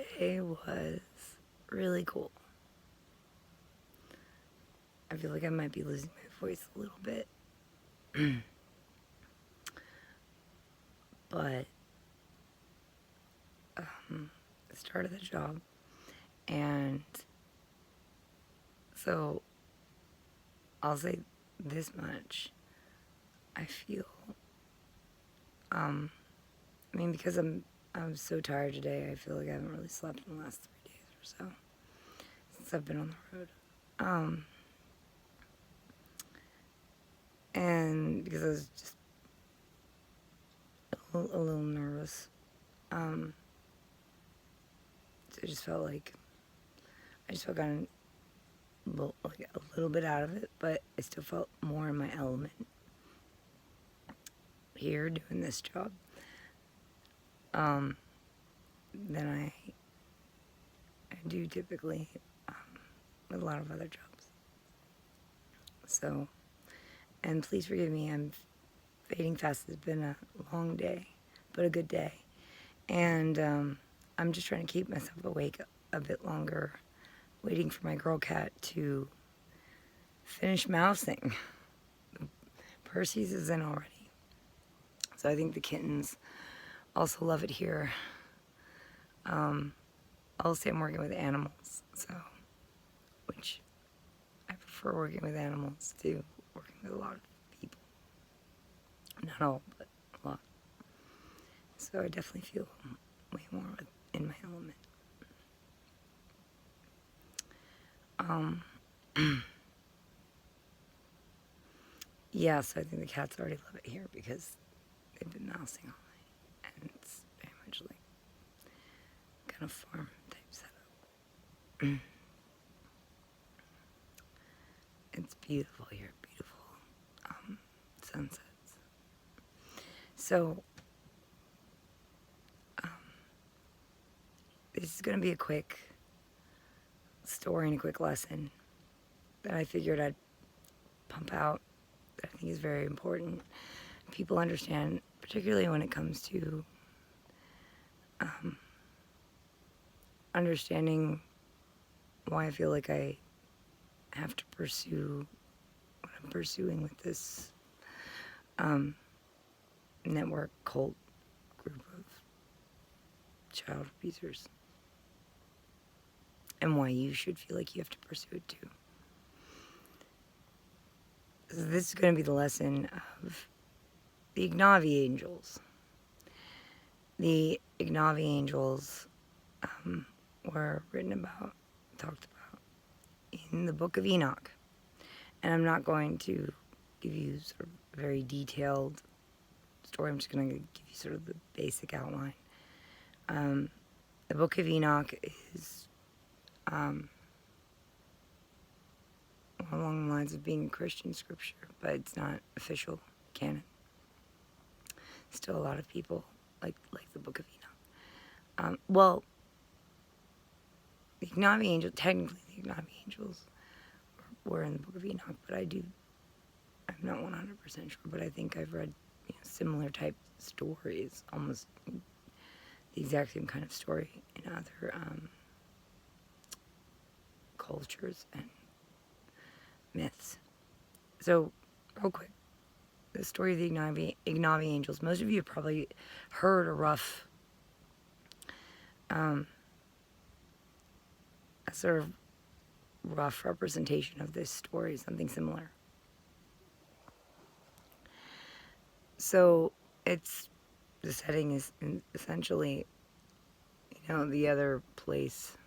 today was really cool. I feel like I might be losing my voice a little bit. But the start of the job, and so I'll say this much. I feel because I'm so tired today. I feel like I haven't really slept in the last 3 days or so since I've been on the road. And because I was just a little nervous. So I just felt like kind of like a little bit out of it, but I still felt more in my element here doing this job than I do typically with a lot of other jobs. So, and please forgive me, I'm fading fast. It's been a long day, but a good day. And I'm just trying to keep myself awake a bit longer, waiting for my girl cat to finish mousing. Percy's is in already. So I think the kittens also love it here. I'll say I'm working with animals, so, which I prefer working with animals to working with a lot of people. Not all, but a lot. So I definitely feel way more in my element. Yeah, so I think the cats already love it here because they've been mousing all night, and it's very much like kind of farm type setup. It's beautiful here, beautiful sunsets. So this is going to be a quick story and a quick lesson that I figured I'd pump out that I think is very important. People understand, particularly when it comes to understanding why I feel like I have to pursue what I'm pursuing with this network cult group of child abusers, and why you should feel like you have to pursue it too. So this is going to be the lesson of the Ignavi Angels. The Ignavi Angels were talked about in the book of Enoch. And I'm not going to give you sort of a very detailed story. I'm just going to give you sort of the basic outline. The book of Enoch is along the lines of being Christian scripture, but it's not official canon. Still a lot of people like the book of Enoch. Well, the Ignavi Angels, technically the Ignavi Angels were in the book of Enoch, but I'm not 100% sure, but I think I've read similar type stories, almost the exact same kind of story in other cultures and myths. So, real quick, the story of the Ignavi Angels. Most of you have probably heard a rough, a sort of rough representation of this story, something similar. So, the setting is essentially, the other place,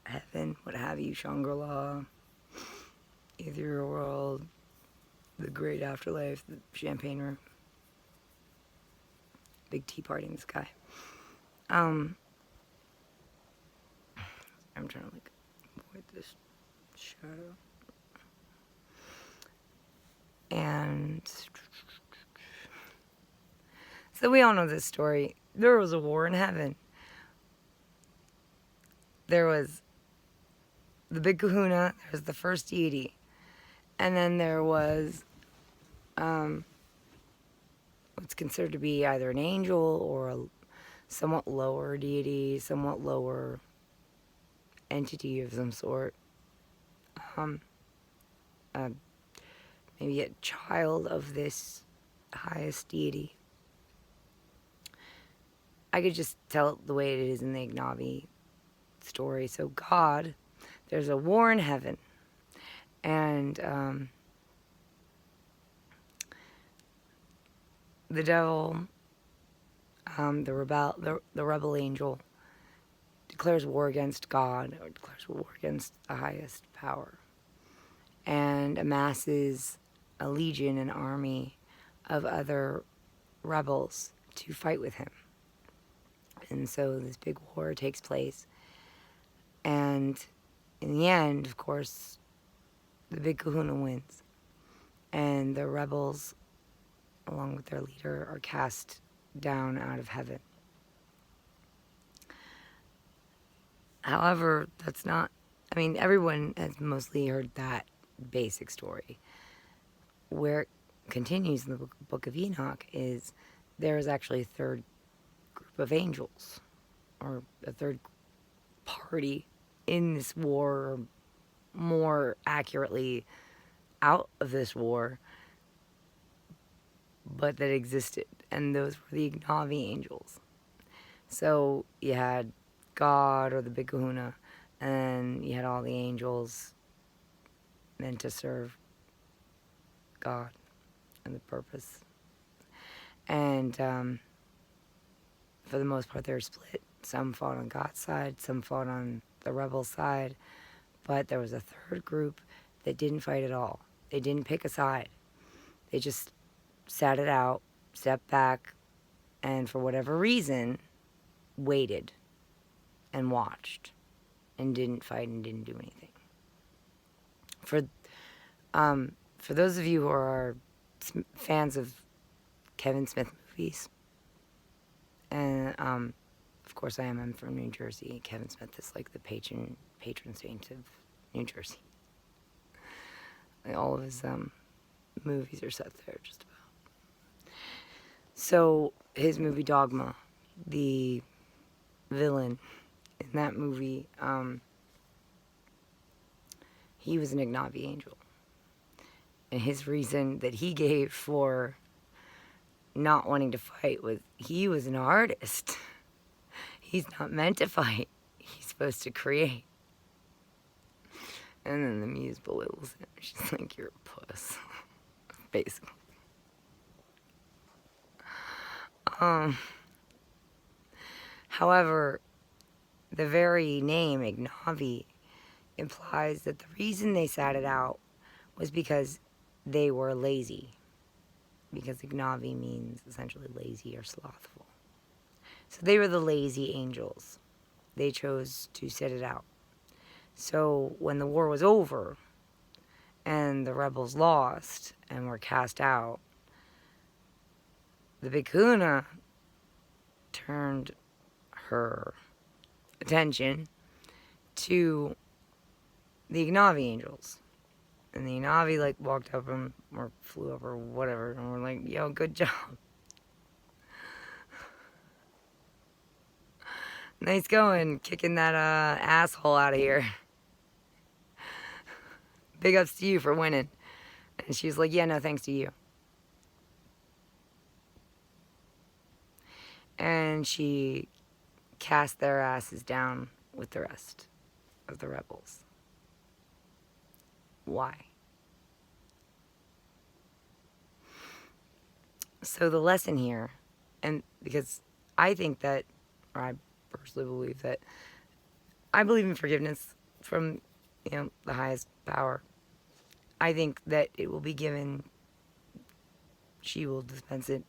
heaven, what have you, Shangri-La, ethereal world, the great afterlife, the champagne room, big tea party in the sky. I'm trying to avoid this shadow. And so we all know this story. There was a war in heaven. There was the big kahuna, there was the first deity, and then there was what's considered to be either an angel or somewhat lower deity, somewhat lower entity of some sort. Um, uh, Maybe a child of this highest deity. I could just tell it the way it is in the Ignavi story. So God, there's a war in heaven, and the devil, the rebel angel, declares war against God, or declares war against the highest power, and amasses a legion, an army of other rebels to fight with him. And so this big war takes place. And in the end, of course, the big kahuna wins. And the rebels, along with their leader, are cast down out of heaven. However, that's not... I mean, everyone has mostly heard that basic story. Where it continues in the book of Enoch is there is actually a third group of angels, or a third party in this war, or more accurately, out of this war, but that existed. And those were the Ignavi Angels. So you had God, or the Big Kahuna, and you had all the angels meant to serve God and the purpose. And for the most part, they were split. Some fought on God's side, some fought on the rebel side, but there was a third group that didn't fight at all. They didn't pick a side. They just sat it out, stepped back, and for whatever reason, waited and watched and didn't fight and didn't do anything. For those of you who are fans of Kevin Smith movies, and of course I am. I'm from New Jersey. Kevin Smith is like the patron saint of New Jersey. All of his movies are set there, just about. So his movie Dogma, the villain in that movie, he was an Ignavi angel. And his reason that he gave for not wanting to fight was he was an artist. He's not meant to fight. He's supposed to create. And then the muse belittles him. She's like, you're a puss. Basically. However, the very name Ignavi implies that the reason they sat it out was because they were lazy. Because Ignavi means essentially lazy or slothful. So they were the lazy angels. They chose to sit it out. So when the war was over and the rebels lost and were cast out, the Big Kahuna turned her attention to the Ignavi angels. And the Ignavi like walked up them or flew up or whatever, and were like, yo, good job. Nice going, kicking that asshole out of here. Big ups to you for winning. And she's like, yeah, no thanks to you. And she cast their asses down with the rest of the rebels. Why? So the lesson here, and because I think that, or I personally believe that, I believe in forgiveness from, the highest power. I think that it will be given, she will dispense it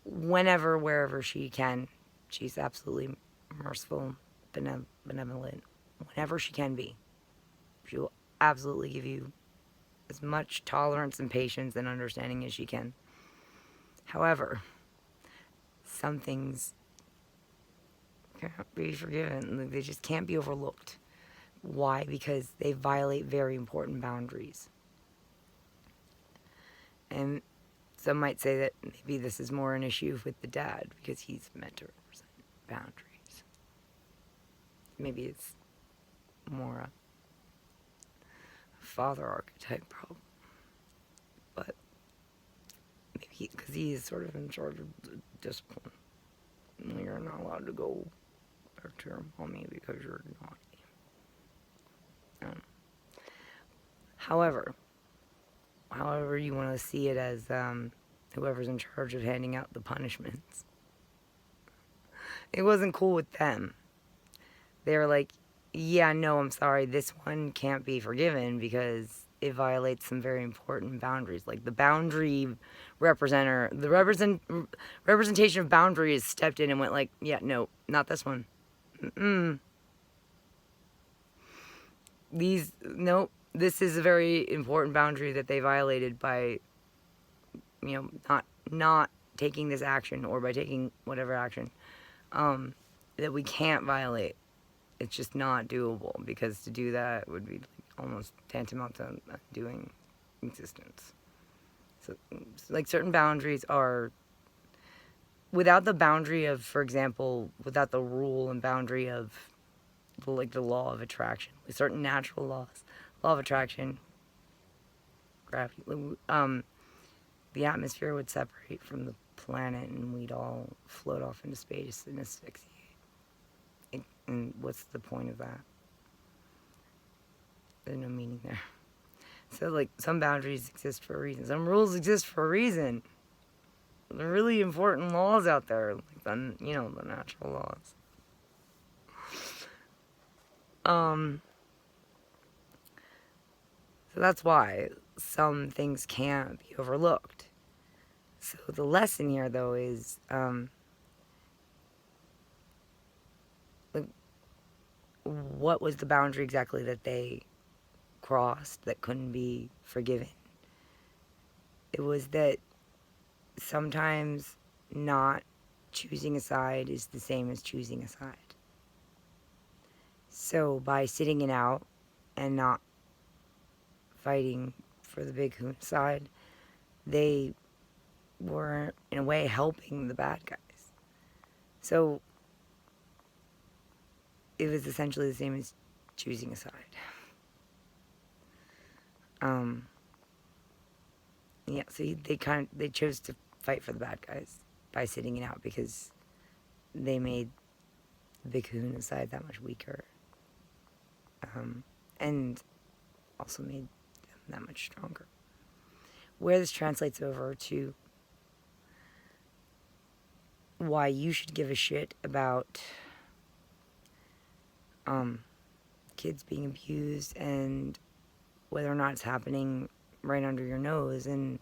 whenever, wherever she can. She's absolutely merciful, benevolent, whenever she can be. She will absolutely give you as much tolerance and patience and understanding as she can. However, some things can't be forgiven. They just can't be overlooked. Why? Because they violate very important boundaries. And some might say that maybe this is more an issue with the dad because he's meant to represent boundaries. Maybe it's more a father archetype problem, but maybe because he is sort of in charge of the discipline. You're not allowed to go back to your mommy because you're naughty. However you want to see it as whoever's in charge of handing out the punishments. It wasn't cool with them. They were like, yeah, no, I'm sorry, this one can't be forgiven because it violates some very important boundaries. Like the boundary representation of boundaries stepped in and went like, yeah, no, not this one. Nope, this is a very important boundary that they violated by, not taking this action, or by taking whatever action, that we can't violate. It's just not doable, because to do that would be almost tantamount to undoing existence. So, like, certain boundaries are, without the boundary of, for example, without the rule and boundary of, like, the law of attraction, with certain natural laws, law of attraction, gravity, the atmosphere would separate from the planet and we'd all float off into space and asphyxiate. And what's the point of that? There's no meaning there. So, like, some boundaries exist for a reason. Some rules exist for a reason. There are really important laws out there, like the natural laws. So that's why some things can't be overlooked. So the lesson here, though, is what was the boundary exactly that they crossed that couldn't be forgiven? It was that sometimes not choosing a side is the same as choosing a side. So by sitting it out and not fighting for the big hoon side, they were, in a way, helping the bad guys. So it was essentially the same as choosing a side. So they chose to fight for the bad guys by sitting it out, because they made the big kahuna side that much weaker, and also made them that much stronger. Where this translates over to why you should give a shit about kids being abused, and whether or not it's happening right under your nose, and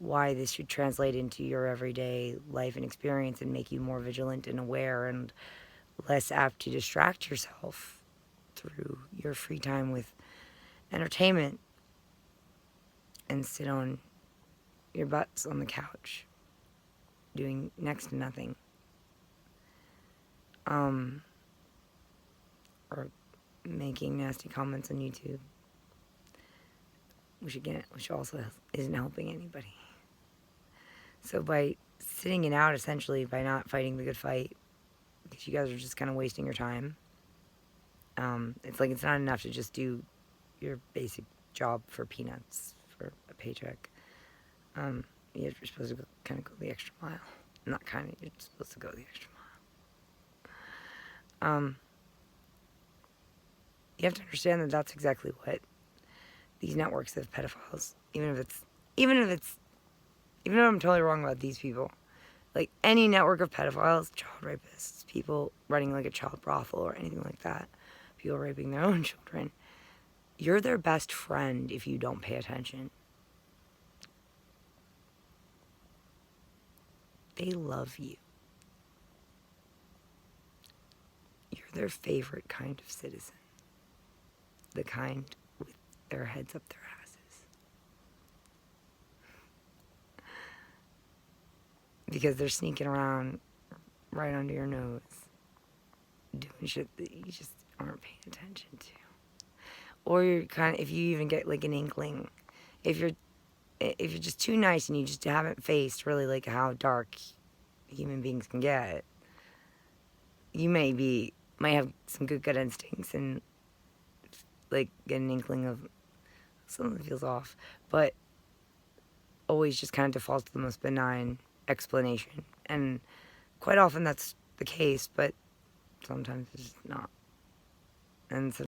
why this should translate into your everyday life and experience and make you more vigilant and aware and less apt to distract yourself through your free time with entertainment and sit on your butts on the couch doing next to nothing, or making nasty comments on YouTube, which also isn't helping anybody. So by sitting it out, essentially, by not fighting the good fight, because you guys are just kind of wasting your time, it's like it's not enough to just do your basic job for peanuts, for a paycheck. You're supposed to kind of go the extra mile. Not kind of, you're supposed to go the extra mile. You have to understand that that's exactly what these networks of pedophiles, even if I'm totally wrong about these people, like any network of pedophiles, child rapists, people running like a child brothel or anything like that, people raping their own children, you're their best friend if you don't pay attention. They love you. You're their favorite kind of citizen. The kind with their heads up their asses. Because they're sneaking around right under your nose, doing shit that you just aren't paying attention to. Or you're kind of, if you even get like an inkling, if you're just too nice and you just haven't faced really like how dark human beings can get, you might have some good gut instincts and like get an inkling of something feels off, but always just kind of defaults to the most benign explanation. And quite often that's the case, but sometimes it's not. And so